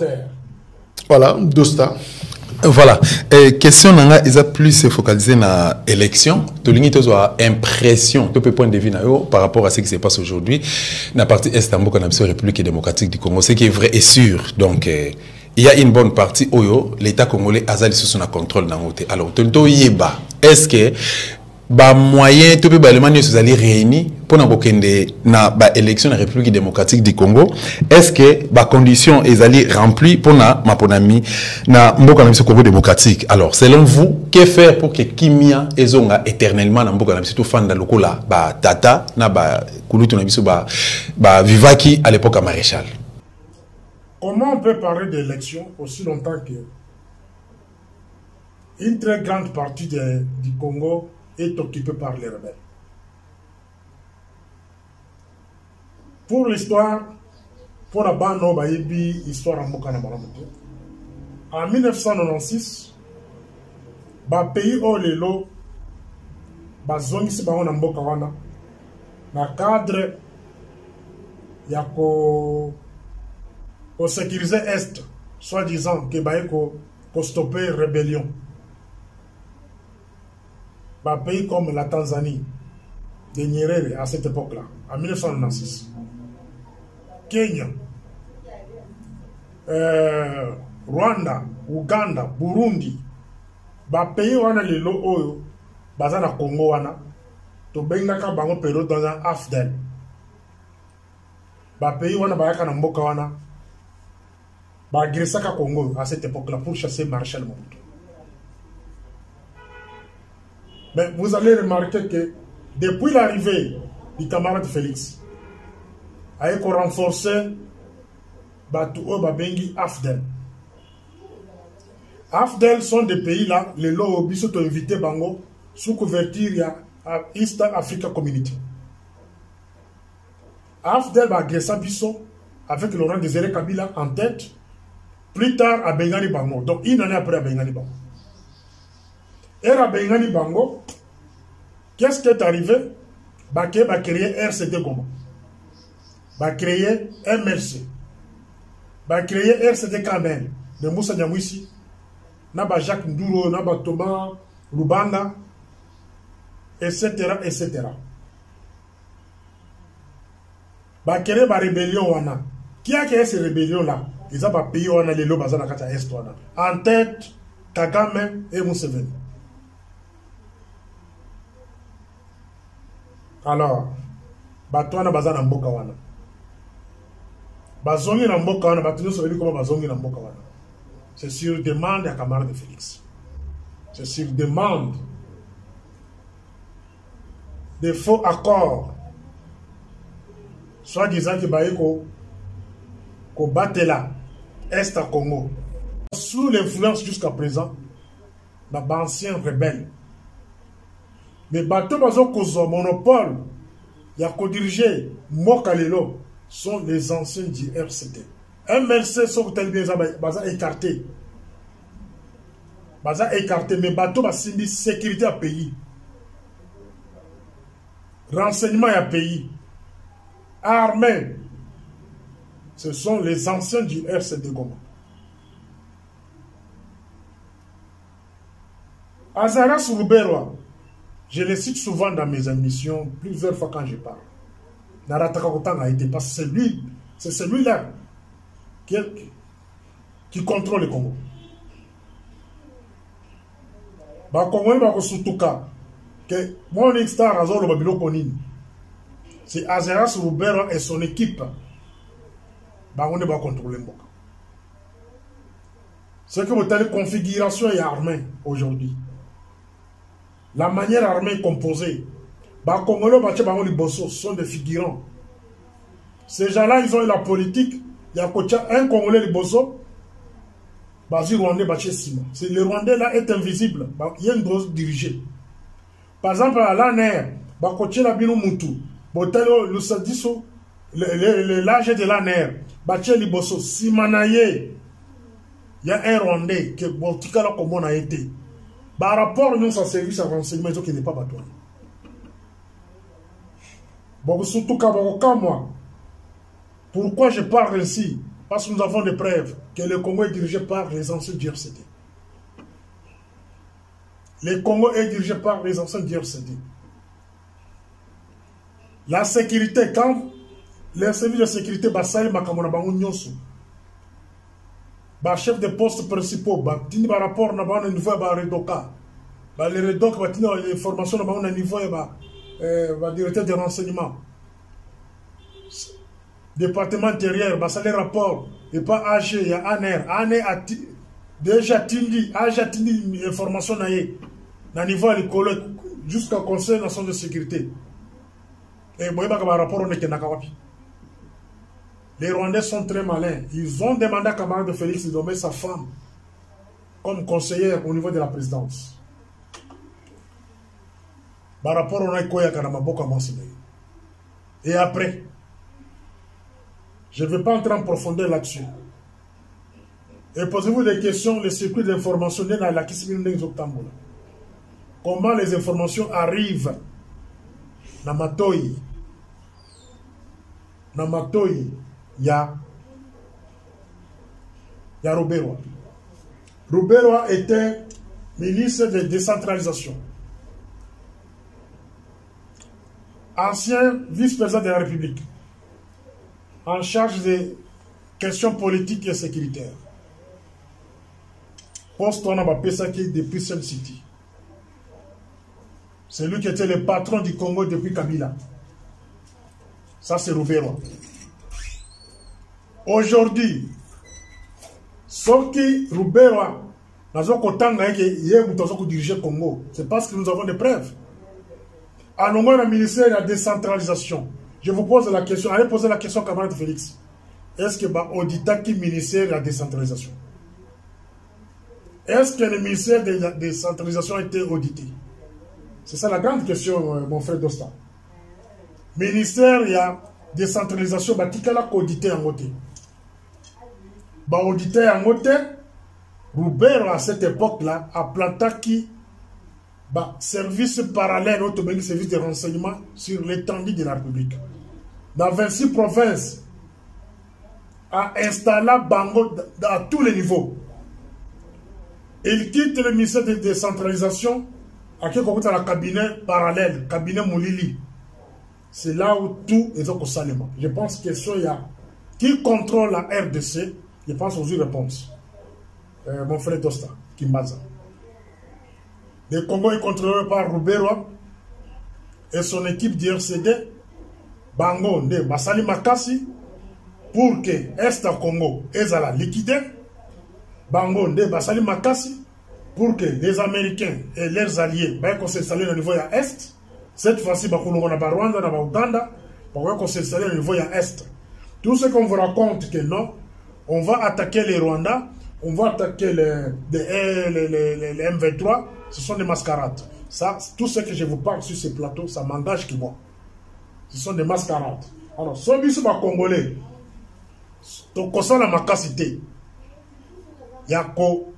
commentaires. Voilà, Dosta. Voilà. Question nanga est plus focalisée na élection. Tu as impression, tu peux point de vue par rapport à ce qui se passe aujourd'hui na partie est en République démocratique du Congo. Ce qui est vrai et sûr. Donc il y a une bonne partie où l'État congolais a sous son contrôle dans l'autre. Alors, est-ce que ba moyen tout peut élément nous allons réunir pour na élection de la République démocratique du Congo? Est-ce que ba conditions est allées remplies pour na maponami na mboka na Congo démocratique? Alors selon vous, que faire pour que kimia ezonga éternellement na mboka na biso fanda lokola ba tata na ba kulutu na biso ba vivaki à l'époque à Maréchal? Comment on peut parler d'élection aussi longtemps que une très grande partie du Congo est occupée par les rebelles? Pour l'histoire, pour la bande, on va histoire en en 1996, le pays où les lots, le zone ici, dans le cadre, il y a pour sécuriser Est, soi-disant que pour stopper la rébellion. Un pays comme la Tanzanie, de Nyerere à cette époque-là, en 1996. Kenya, Rwanda, Ouganda, Burundi, un pays où les lots basés na Congo, to bengaka bango période dans un AFDEL. Un pays où bayaka na mboka wana bagresaka Congo à cette époque-là pour chasser Maréchal Mobutu. Mais vous allez remarquer que depuis l'arrivée du camarade Félix, il a renforcé Babengi AFDEL. AFDEL sont des pays là, les lobbies sont invités Bango sous couverture à East Africa Community. AFDEL va agresser Bisso avec Laurent Désiré Kabila en tête, plus tard à Bengani Bango, donc une année après à Bengani Bango. Et à Bengani Bango, qu'est-ce qui est arrivé? Baké va créer RCD Goma. Va créer MRC. Va créer RCD Kamel. De Moussa Nyamwisi. Naba Jacques Nduro, Naba Thomas, Lubanga, etc. etc. Va créer ma rébellion wana. Qui a créé ces rébellions-là? Ils ont payé wana les lobes à la Est wana. En tête, Kagame et Museveni. Alors, Batouana Bazana Mboka wana. Bazongi na Mboka wana, Batouno Soeli comment Bazongi na Mboka wana. C'est sur demande à camarade de Félix. C'est sur demande des faux accords. Soit disant que Baïko ko batela Est à Congo. Sous l'influence jusqu'à présent, d'anciens rebelles. Mais bateaux bazo kozo monopole, il y a qu'au diriger Mokalelo sont les anciens du RCD. MLC sont tellement écartés. Baza écarté, mais bateau bas sindi sécurité à pays. Renseignement à pays. Armée. Ce sont les anciens du RCD Goma. Azara Sourouberwa. Je le cite souvent dans mes émissions, plusieurs fois quand je parle. Narataka Kotanga a été passé, c'est celui-là qui contrôle le Congo. C'est Azeras Roubero et son équipe. On va contrôler le Congo. C'est que votre configuration est armée aujourd'hui. La manière armée composée, sont des figurants. Ces gens-là, ils ont eu la politique. Il y a un Congolais de Bosso, c'est le Rwandais là est invisible. Il y a une grosse dirigée. Par exemple, à l'ANR, l'âge de l'ANR, il y a un Rwandais qui a été. Par rapport à nous, ça service à renseignement qui n'est pas battu. Bon, surtout quand moi. Pourquoi je parle ainsi? Parce que nous avons des preuves que le Congo est dirigé par les anciens DRCD. Le Congo est dirigé par les anciens DRCD. La sécurité, quand les services de sécurité, chef de poste principaux, il y a un rapport au niveau de Redoka. Les Redoka, il y a des informations au niveau du directeur de renseignement. Département intérieur, il y a des rapports. Il n'y a pas AG, il y a ANER. ANER a déjà tindi l'information au niveau de l'école jusqu'au Conseil national de sécurité. Et il y a un rapport au Nakawapi. Les Rwandais sont très malins. Ils ont demandé à camarade de Félix de nommer sa femme comme conseillère au niveau de la présidence. Par rapport au Naikoya Kanamaboka mentionné. Et après, je ne vais pas entrer en profondeur là-dessus. Et posez-vous des questions, les circuits d'information dans la Kissimine. Comment les informations arrivent dans Matoyi? Dans Matoyi, il y a Ruberwa. Ruberwa était ministre de décentralisation. Ancien vice-président de la République. En charge des questions politiques et sécuritaires. Poste on a Pesaki depuis Sun City. C'est lui qui était le patron du Congo depuis Kabila. Ça, c'est Ruberwa. Aujourd'hui, ce qui Ruberwa n'a pas dirigé le Congo, c'est parce que nous avons des preuves. À l'onglet du ministère de la décentralisation, je vous pose la question, allez poser la question à camarade Félix. Est-ce que audita qui ministère de la décentralisation? Est-ce que le ministère de la décentralisation a été audité? C'est ça la grande question, mon frère Dosta. Ministère de la décentralisation, batikala audité en côté. Audité en côté, Ruberwa à cette époque-là a planté qui service parallèle au service de renseignement sur l'étendue de la République. Dans 26 provinces, a installé Bango à tous les niveaux. Il quitte le ministère de décentralisation à un cabinet parallèle, cabinet Moulili. C'est là où tout est au salement. Je pense que il y a qui contrôle la RDC, je pense aux réponses. Mon frère Dosta, Kimbaza. Le Congo est contrôlé par Ruberwa et son équipe d'IRCD, Bango de Basali Makasi, pour que Est Congo ait la liquidé. Bango de Basali Makasi, pour que les Américains et leurs alliés s'installent au niveau de l'Est. Cette fois-ci, on a Rwanda, on a Ouganda, on s'installer au niveau de l'Est. Tout ce qu'on vous raconte que non, on va attaquer les Rwandais, on va attaquer les M23, ce sont des mascarades. Ça, tout ce que je vous parle sur ces plateaux, ça m'engage qui moi. Ce sont des mascarades. Alors, ce qui est congolais, donc ça la macacité. Il y a ko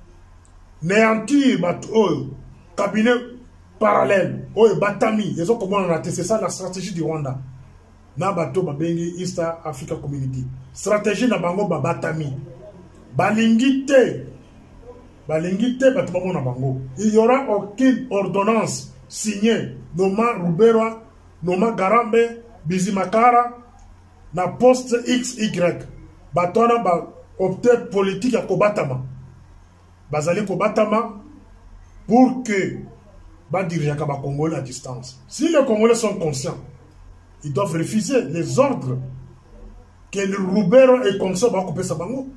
néantir cabinet parallèle, batami, c'est ça la stratégie du Rwanda. Na bato babengi East Africa Community. Stratégie na bango batami. Balingite batubamona bango. Il n'y aura aucune ordonnance signée Noma Ruberwa, Noma Garambe, Bizimakara, na poste XY. Batona ba opté politique à Kobatama. Bazali Kobatama pour que diriger Kaba Congolais à distance. Si les Congolais sont conscients, ils doivent refuser les ordres que le Ruberwa et comme ça va couper sa bango.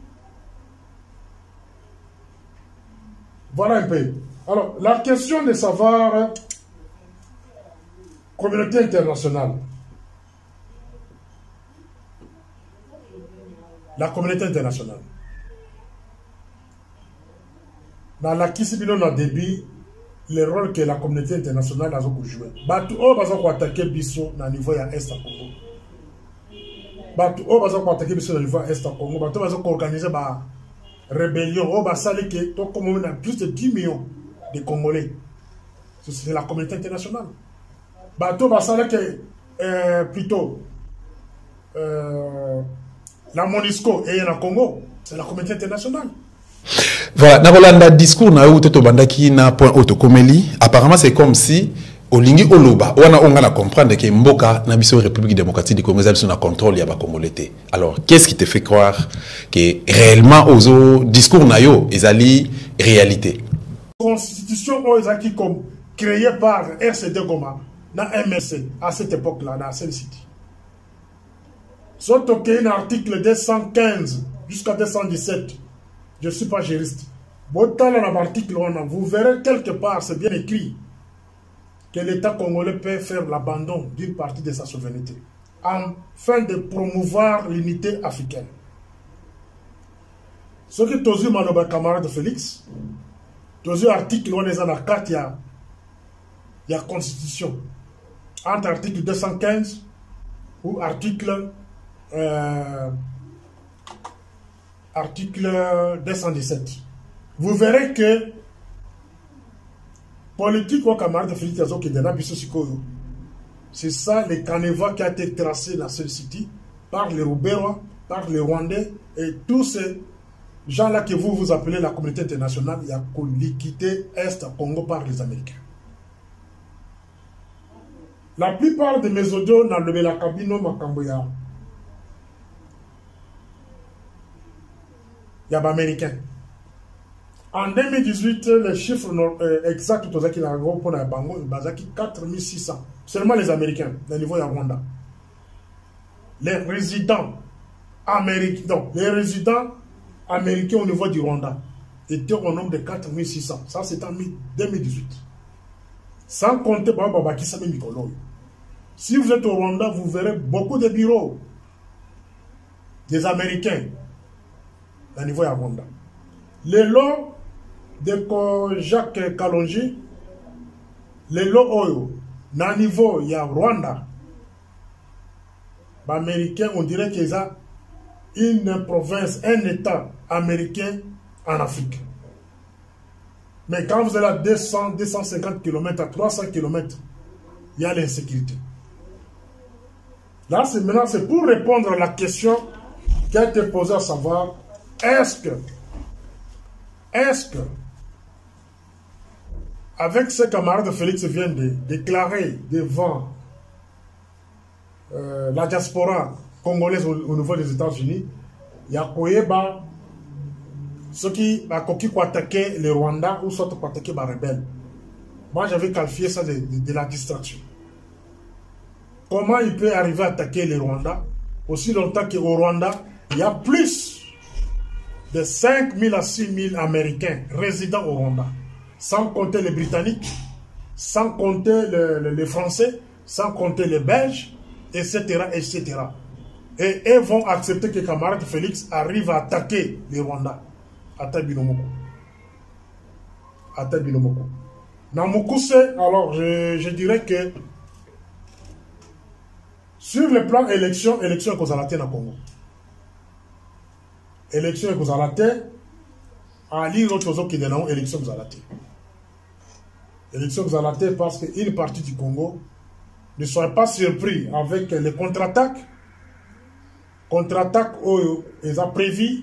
Voilà un peu. Alors, la question de savoir communauté internationale. La communauté internationale. Dans la Kisibino na débit, le rôle que la communauté internationale a joué. Batu o baza ko attaquer biso na niveau ya Est Congo. Batu o baza ko attaquer biso na niveau ya Est Congo. Batu baza ko organiser ba rébellion o ba sali que to comme on a plus de 10 millions de Congolais. C'est la communauté internationale. Batu ba sali que plutôt La MONUSCO et le Congo, c'est la communauté internationale. Voilà, dans le discours na où tu bandaki na point autocomélie, apparemment c'est comme si olingi oloba on a comprendre que mboka na biso République démocratique du Congo a contrôle ya ba congolais. Alors, qu'est-ce qui te fait croire que réellement aux discours na yo ezali réalité? Constitution ozaki comme créée par RCD Goma na MSC à cette époque-là dans Sen City. Surtout qu'il y a un article 215 jusqu'à 217. Je ne suis pas juriste. Vous verrez quelque part, c'est bien écrit, que l'État congolais peut faire l'abandon d'une partie de sa souveraineté afin de promouvoir l'unité africaine. Ce qui est aussi mon camarade Félix, tous les articles on les a dans la carte, il y a constitution. Entre article 215 ou article 217. Vous verrez que politique ou camarade Félix Azo qui est dans c'est ça le canevas qui a été tracé dans ce city par les Rouberois, par les Rwandais et tous ces gens-là que vous appelez la communauté internationale, il y a quitté Est Congo par les Américains. La plupart de mes audios dans le Belakabino Makamboya, il y a des Américains. En 2018, les chiffres exacts pour la Bango, c'est 4600. Seulement les Américains, au niveau de Rwanda. Les résidents américains, au niveau du Rwanda étaient au nombre de 4600. Ça, c'est en 2018. Sans compter Baba Kisame Mikolo. Si vous êtes au Rwanda, vous verrez beaucoup de bureaux des Américains au niveau de Rwanda. Les lots de Jacques Kalonji, les lots Oyo, au niveau de Rwanda, les Américains, on dirait qu'ils ont une province, un État américain en Afrique. Mais quand vous êtes à 200, 250 km, à 300 km, il y a l'insécurité. Là, maintenant, c'est pour répondre à la question qui a été posée à savoir, est-ce que, avec ce camarade Félix vient de déclarer devant la diaspora congolaise au niveau des États-Unis, il y a Koyeba, ceux qui ont attaqué le Rwanda ou soit attaqué les rebelles. Moi, j'avais qualifié ça de la distraction. Comment il peut arriver à attaquer le Rwanda aussi longtemps qu'au Rwanda, il y a plus de 5 000 à 6 000 Américains résidant au Rwanda, sans compter les Britanniques, sans compter les Français, sans compter les Belges, etc., etc. Et ils vont accepter que camarade Félix arrive à attaquer le Rwanda. Atabinomoko. Namokuse, alors je dirais que sur le plan élection est Kozalate na Congo. Élection est Kozalate, à lire autre chose qui dénonce élection Kozalate. Élection Kozalate parce qu'une partie du Congo ne soyez pas surpris avec les contre-attaques. Contre-attaques ils ont prévu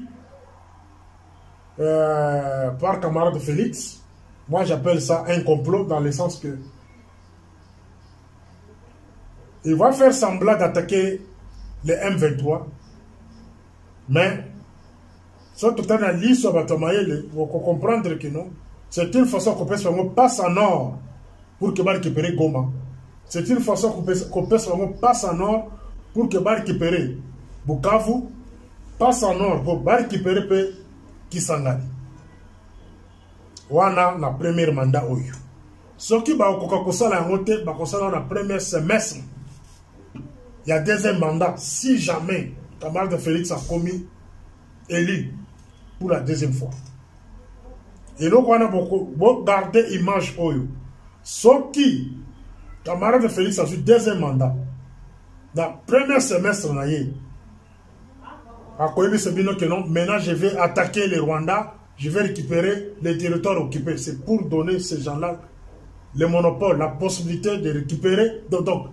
par camarade Félix. Moi j'appelle ça un complot dans le sens que il va faire semblant d'attaquer les M23, mais sur toute analyse sur Batamaye, vous comprendre que non, c'est une façon qu'on peut se passe en nord pour que va récupérer Goma. C'est une façon qu'on peut se passe en nord pour que va récupérer Bukavu, passe en nord pour récupérer Kisangani. Wana na premier mandat oyo. Ce qui va au Kokosala monter, va concernant la première semestre. Il y a deuxième mandat, si jamais camarade Félix a commis élu pour la deuxième fois. Et donc, on a beaucoup gardé l'image oyo. Ce qui, camarade Félix a eu deuxième mandat. Dans le premier semestre, maintenant je vais attaquer les Rwandais, je vais récupérer les territoires occupés. C'est pour donner ces gens-là le monopole, la possibilité de récupérer, donc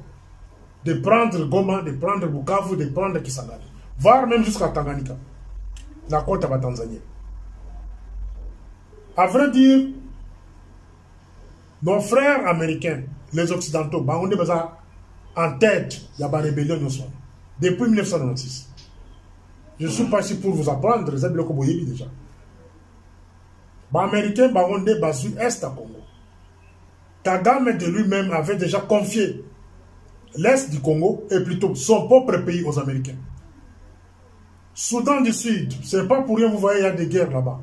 de prendre Goma, de prendre Bukavu, de prendre Kisangani. voire même jusqu'à Tanganyika, la côte à Tanzanie. À vrai dire, nos frères américains, les Occidentaux, on est en tête de la rébellion depuis 1996. Je ne suis pas ici pour vous apprendre, les Blocs déjà. Les Américains ont été basés est à Congo. Kagame de lui-même avait déjà confié l'est du Congo et plutôt son propre pays aux Américains. Soudan du Sud, ce n'est pas pour rien, vous voyez, il y a des guerres là-bas.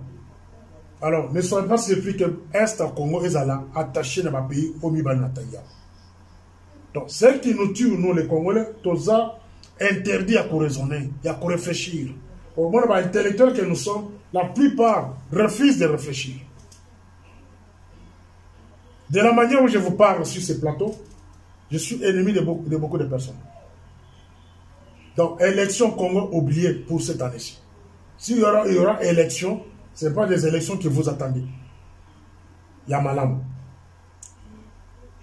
Alors, ne soyez pas surpris que l'est au Congo est attaché dans le pays au Mibanataya. Donc, celles qui nous tuent, nous les Congolais, tout ça interdit à raisonner, à réfléchir. Au moins, les intellectuels que nous sommes, la plupart refusent de réfléchir. De la manière où je vous parle sur ces plateaux, je suis ennemi de beaucoup de personnes. Donc, élection Congo oubliée pour cette année-ci. S'il y aura élection, ce n'est pas des élections que vous attendez. Il y a Malam.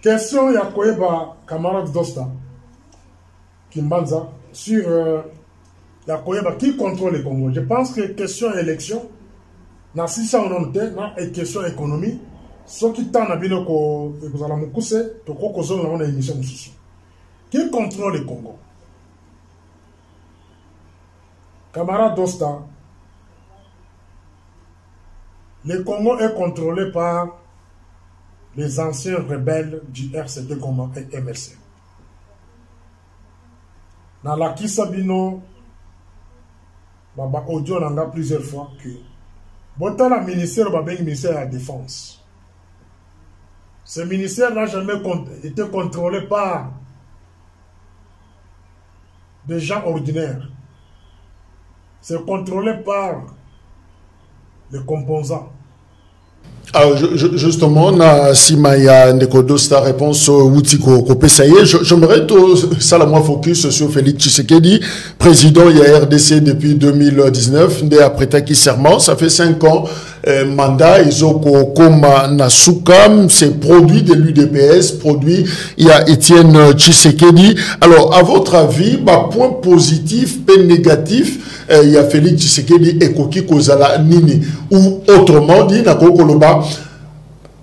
Question, il y a Koyeba, camarade Dosta, Kimbanza, sur la Koyeba, qui contrôle le Congo. Je pense que question élection, na si ça on a noté, na question économie, ce qui t'a nabino ko ekuzala mukuse, to ko kozo na on a émission mususu. Qui contrôle le Congo? Camarade Dosta, le Congo est contrôlé par les anciens rebelles du RCD Goma et MLC. Dans la Kisabino, audio on a plusieurs fois que bon, la ministère de la Défense. Ce ministère n'a jamais été contrôlé par des gens ordinaires. C'est contrôlé par les composants. Alors justement, na Simaya Ndekodosta réponse Woutiko Kopesaye, j'aimerais tout ça la moi focus sur Félix Tshisekedi, président il y a RDC depuis 2019, dès après qui serment, ça fait 5 ans mandat Izoko Koma Nasukam, c'est produit de l'UDPS, produit il y a Étienne Tshisekedi. Alors à votre avis, point positif, point négatif, il y a Félix Tshisekedi et Koki Kozala Nini, ou autrement dit, Nakokoloba,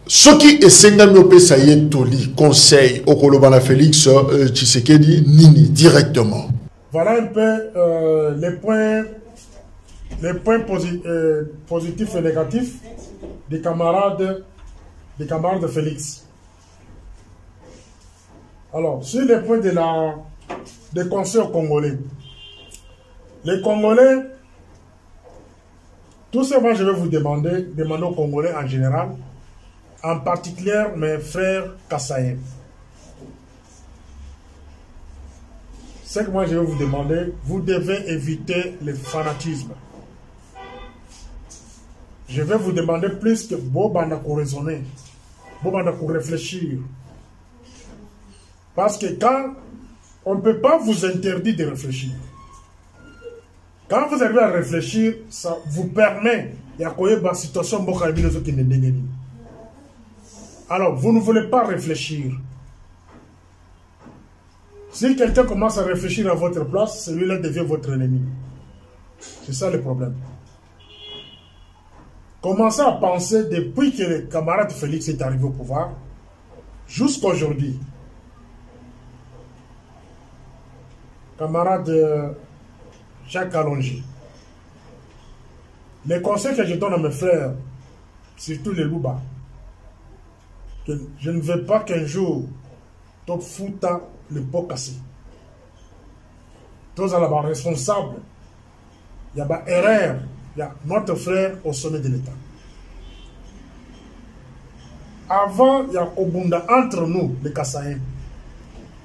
ce qui est Sengamiopé Saye Toli, conseil au Kolobana Félix Tshisekedi Nini directement. Voilà un peu les points positifs et négatifs des camarades de Félix. Alors, sur les points des conseils congolais. Les Congolais, tout simplement, je vais vous demander aux Congolais en général, en particulier mes frères Kassaïens. Ce que moi je vais vous demander, vous devez éviter le fanatisme. Je vais vous demander plus que Bobanda pour raisonner, Bobanda pour réfléchir. Parce que quand on ne peut pas vous interdire de réfléchir. Quand vous arrivez à réfléchir, ça vous permet de situation. Alors, vous ne voulez pas réfléchir. Si quelqu'un commence à réfléchir à votre place, celui-là devient votre ennemi. C'est ça le problème. Commencez à penser depuis que le camarade Félix est arrivé au pouvoir, jusqu'à aujourd'hui. Camarade Jacques Alongi. Les conseils que je donne à mes frères, surtout les Louba, que je ne veux pas qu'un jour, tu foutes le pot cassé. Tous à la responsable, il y a une erreur, il y a notre frère au sommet de l'État. Avant, il y a Obunda entre nous, les Kassaïens.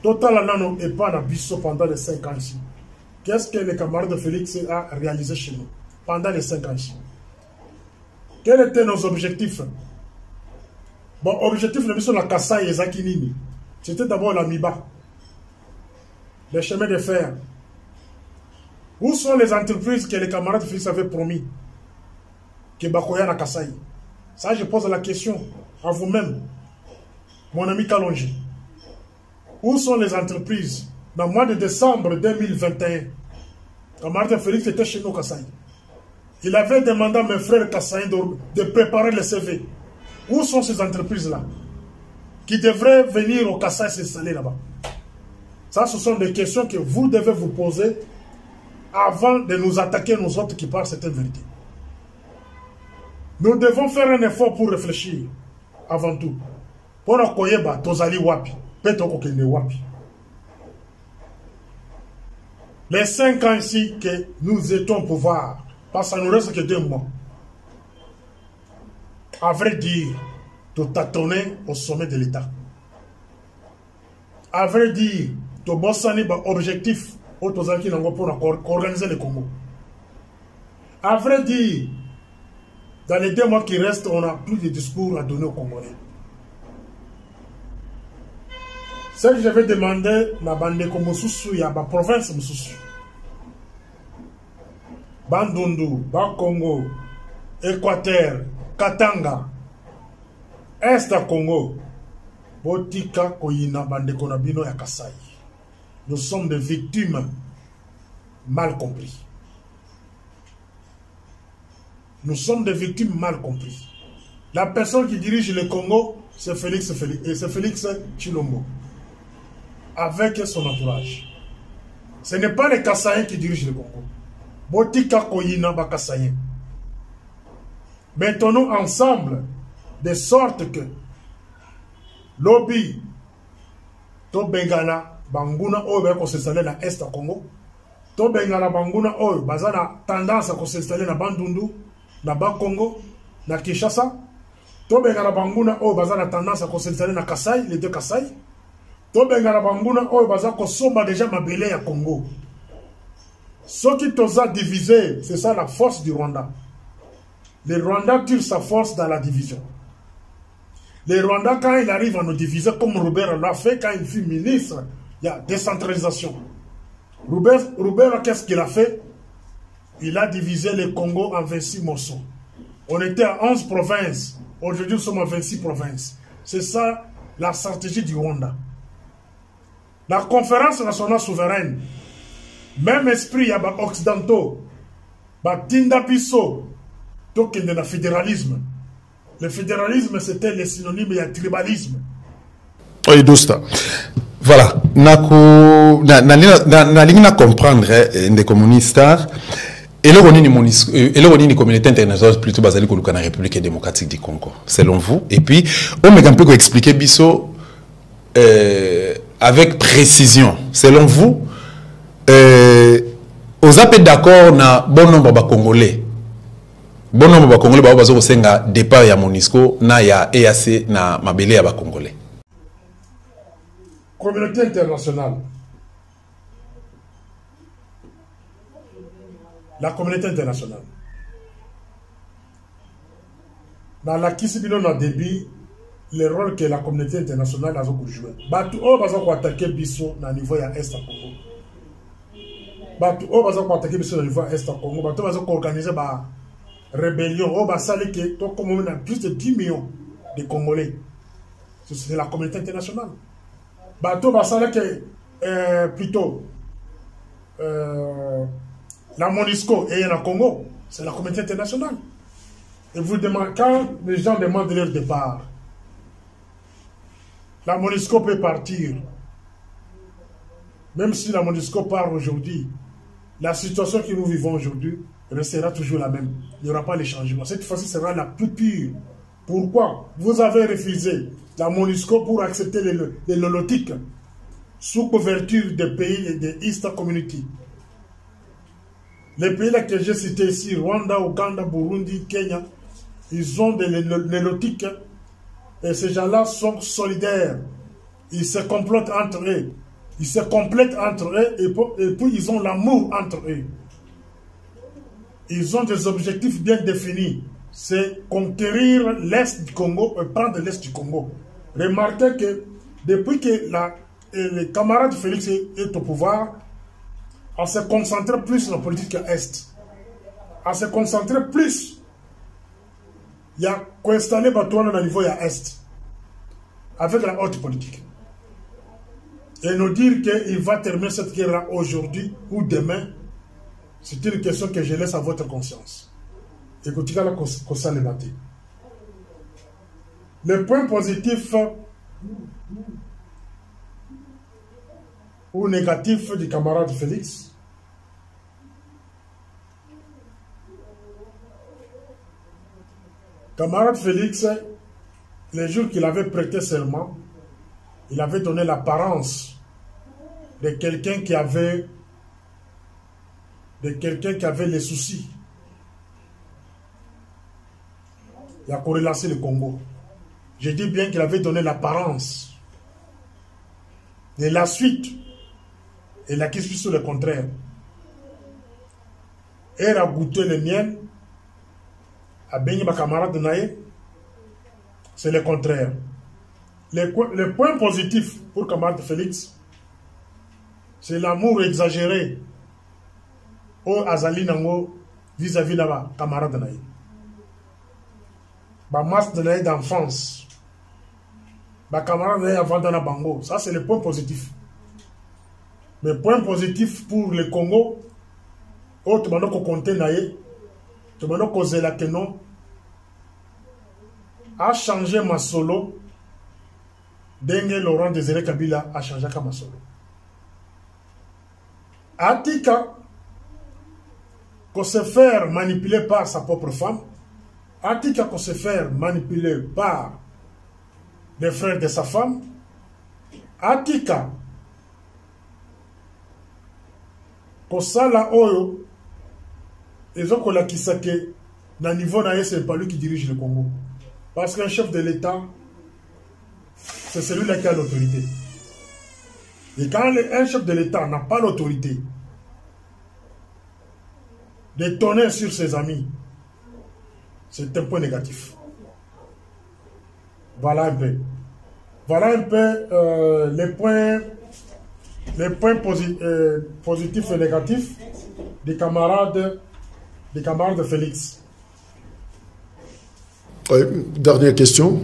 Total Nano et pas dans Bissot pendant les 5 ans ici. Qu'est-ce que le camarade de Félix a réalisé chez nous pendant les 5 ans ici? Quels étaient nos objectifs? Bon, objectif de mission de la Kassai et Zakinini, c'était d'abord la MIBA, les chemins de fer. Où sont les entreprises que les camarades de Félix avaient promis que Bakoya na Kassai? Ça, je pose la question à vous-même, mon ami Kalonji. Où sont les entreprises? Dans le mois de décembre 2021, Martin Félix était chez nous au Kassai. Il avait demandé à mes frères Kassai de préparer les CV. Où sont ces entreprises-là qui devraient venir au Kassai s'installer là-bas? Ça, ce sont des questions que vous devez vous poser avant de nous attaquer, nous autres qui parlent cette vérité. Nous devons faire un effort pour réfléchir, avant tout. Pour nous tozali wapi, petokokende wapi. Les 5 ans ici que nous étions au pouvoir, parce que ça nous reste que 2 mois. À vrai dire, tout tâtonner au sommet de l'État. À vrai dire, tout bossani ba objectif pour organiser le Congo. À vrai dire, dans les 2 mois qui restent, on n'a plus de discours à donner aux Congolais. Ce que je vais demander, la bande comme Moussoussou, il y a la province Moussoussou. Bandundu, Congo, Équateur, Katanga, Est Congo, Botika, Koyina, Bande Konabino et Kassai. Nous sommes des victimes mal comprises. Nous sommes des victimes mal comprises. La personne qui dirige le Congo, c'est Félix Tshilombo, avec son entourage. Ce n'est pas les Kassaïens qui dirigent le Congo. Botika Koyina ba Kassaïens. Mettons-nous ensemble de sorte que lobby to Bengala Banguna Oyo va s'installer dans l'Est du Congo. To Bengala Banguna Oyo bazana tendance à s'installer dans Bandundu, dans Bas-Congo, dans Kinshasa. To Bengala Banguna Oyo bazana tendance à s'installer dans Kassai, les 2 Kassai. To Bengala Banguna Oyo bazana kosomba déjà mabele ya Congo. Ce qui nous a divisé, c'est ça la force du Rwanda. Le Rwanda tire sa force dans la division. Le Rwanda, quand il arrive à nous diviser, comme Robert l'a fait quand il fut ministre, il y a décentralisation. Robert, qu'est-ce qu'il a fait? Il a divisé le Congo en 26 morceaux. On était à 11 provinces. Aujourd'hui, nous sommes à 26 provinces. C'est ça la stratégie du Rwanda. La conférence nationale souveraine, même esprit, il y a des occidentaux, Tinda Piso, donc il y a le fédéralisme. Le fédéralisme, c'était le synonyme du tribalisme. Oui, Dosta. Voilà. Na comprendre des communistes. Et là, on est une communauté internationale plutôt basée sur la République démocratique du Congo, selon vous. Et puis, on m'a un peu expliqué Bisso avec précision. Selon vous, aux appels d'accord na bon nombre de Congolais. Bon nombre de Congolais ba bazo senga départ ya MONUSCO na ya EAC na mabele ya ba Congolais. Communauté internationale. La communauté internationale. Dans la Kisibino na débit, le rôle que la communauté internationale a joué. Batu o bazo attaquer biso na niveau ya Est Congo. Batu o bazo attaquer biso na niveau ya Est Congo. Batu bazo organiser ba rébellion au basali que tout comme on a plus de 10 millions de Congolais. C'est la communauté internationale. Bateau basali que plutôt la MONUSCO et la Congo, c'est la communauté internationale. Et vous demandez, quand les gens demandent leur départ, la MONUSCO peut partir. Même si la MONUSCO part aujourd'hui, la situation que nous vivons aujourd'hui restera toujours la même. Il n'y aura pas de changement. Cette fois-ci sera la plus pure. Pourquoi? Vous avez refusé la MONUSCO pour accepter les lolotiques sous couverture des pays et des East Community. Les pays que j'ai cités ici, Rwanda, Ouganda, Burundi, Kenya, ils ont des lolotiques et ces gens-là sont solidaires. Ils se complotent entre eux. Ils se complètent entre eux et puis ils ont l'amour entre eux. Ils ont des objectifs bien définis. C'est conquérir l'Est du Congo et prendre l'Est du Congo. Remarquez que depuis que le camarade Félix est au pouvoir, on se concentre plus sur la politique Est. On se concentre plus. Il y a qu'installer Batouana au niveau Est. Avec la haute politique. Et nous dire qu'il va terminer cette guerre aujourd'hui ou demain. C'est une question que je laisse à votre conscience. Écoutez là qu'on s'en est battu. Le point positif ou négatif du camarade Félix, camarade Félix, les jours qu'il avait prêté serment, il avait donné l'apparence de quelqu'un qui avait les soucis. Il a corrélé le Congo. Je dis bien qu'il avait donné l'apparence. Et la suite, il a quitté sur le contraire. Elle a goûté le miel, a baigné ma camarade Naïe, c'est le contraire. Le point positif pour camarade Félix, c'est l'amour exagéré au Azali Nango vis-à-vis de ma camarade Naïe. Ma masse de Naïe d'enfance. Ma camarade Naïe avant dans la Bango. Ça, c'est le point positif. Mais point positif pour le Congo, oh, tu m'as dit qu'on compte Naïe, tu m'as dit qu'on faisait la non, a changé ma solo. Dengue Laurent Désiré Kabila a changé ma solo. Atika, qu'on se faire manipuler par sa propre femme, Atika qu'on se faire manipuler par les frères de sa femme, Atika qu'on sala oyo, ils ont qu'on que dans le niveau naïe, c'est pas lui qui dirige le Congo. Parce qu'un chef de l'État, c'est celui-là qui a l'autorité. Et quand un chef de l'État n'a pas l'autorité de tonner sur ses amis, c'est un point négatif. Voilà un peu. Voilà un peu les points positifs et négatifs des camarades de Félix. Oui, dernière question.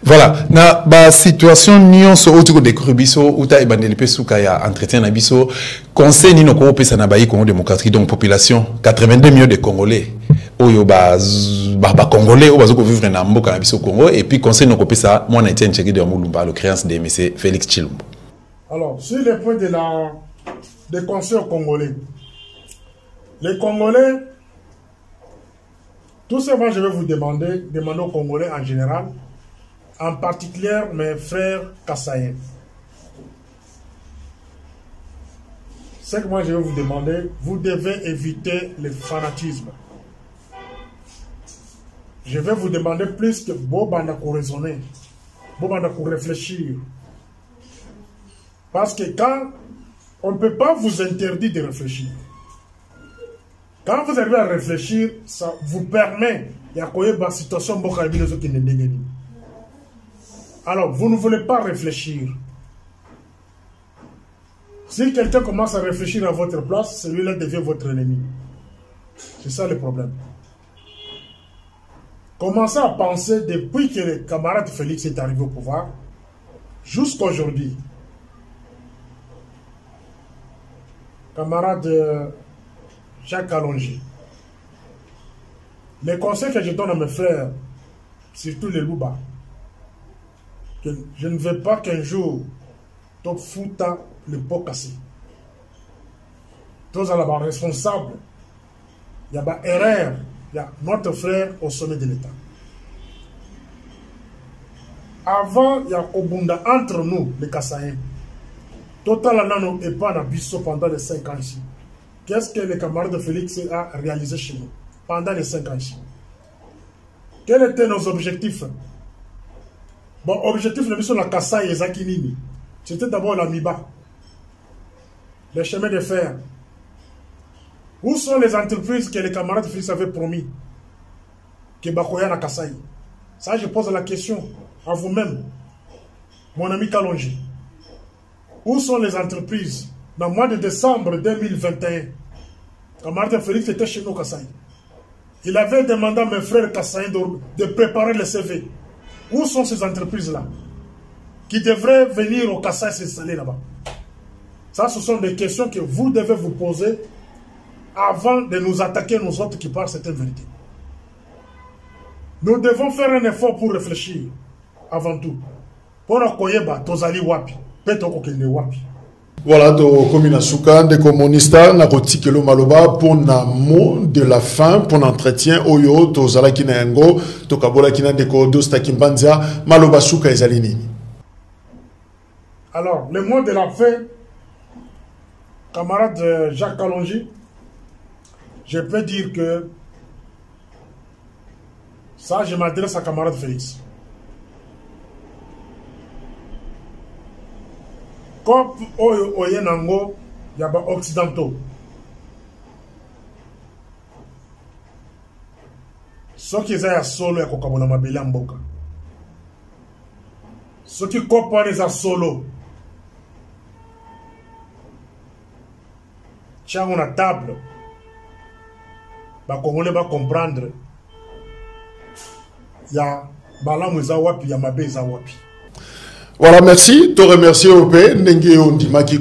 Voilà, na ba situation nyonso otiko de Krubiso uta ebandeli pe suka ya entretien na biso conseil ni noko pesa na bayi Congo démocratique donc population 82 millions de Congolais oyo ba Congolais o bazoko vivre na mboka na biso Congo et puis conseil noko pesa mwana Etienne Tshisekedi de Mulumba le créance de monsieur Félix Tshilombo. Alors, sur le point des conseils congolais, les Congolais, tout simplement je vais vous demander aux Congolais en général, en particulier mes frères Kassaïens. Ce que moi je vais vous demander, vous devez éviter le fanatisme. Je vais vous demander plus que Bobanda pour raisonner, Bobanda pour réfléchir. Parce que quand on ne peut pas vous interdire de réfléchir. Quand vous arrivez à réfléchir, ça vous permet d'accueillir la situation qui n'est pas. Alors, vous ne voulez pas réfléchir. Si quelqu'un commence à réfléchir à votre place, celui-là devient votre ennemi. C'est ça le problème. Commencez à penser depuis que le camarade Félix est arrivé au pouvoir, jusqu'à aujourd'hui. Camarade Jacques Kalonji. Les conseils que je donne à mes frères, surtout les Louba, que je ne veux pas qu'un jour, tu foutes le pot cassé. Tous à la barre responsable, il y a une erreur, il y a notre frère au sommet de l'État. Avant, il y a Obunda entre nous, les Kassaïens. Total Nano et pas Nabiso pendant les 5 ans ici. Qu'est-ce que le camarade de Félix a réalisé chez nous pendant les 5 ans ici? Quels étaient nos objectifs? Bon, objectif de la Kassai et Zakinini, c'était d'abord la MIBA, les chemins de fer. Où sont les entreprises que les camarades de Félix avaient promis que Bakoya na Kassai? Ça, je pose la question à vous-même, mon ami Kalonji. Où sont les entreprises? Dans le mois de décembre 2021, camarade Félix était chez nous Kassai. Il avait demandé à mes frères Kassaïens de préparer le CV. Où sont ces entreprises-là qui devraient venir au Kassai s'installer là-bas? Ça, ce sont des questions que vous devez vous poser avant de nous attaquer, nous autres qui parlent cette vérité. Nous devons faire un effort pour réfléchir avant tout. Pour nous koyeba tozali wapi, peto kokende wapi. Voilà, donc comme il souka des communistes, na kotikelo maloba pour na mot de la fin pour l'entretien oyo tozala kinengo to kabola kina de kodo stakimbanza maloba souka ezali nini. Alors, le mot de la fin, camarade Jacques Kalonji, je peux dire que ça, je m'adresse à camarade Félix. Comme Oyenango, il y a des occidentaux. Ceux qui sont solo, ils sont en mabeli en boka. Ceux qui comprennent les solo, tiens, on a table. Les Congolais vont comprendre. Il y a Balam Zawapi, il y a Mabé Zawapi. Voilà, merci. Te remercier au P. Nenge Ondimaki.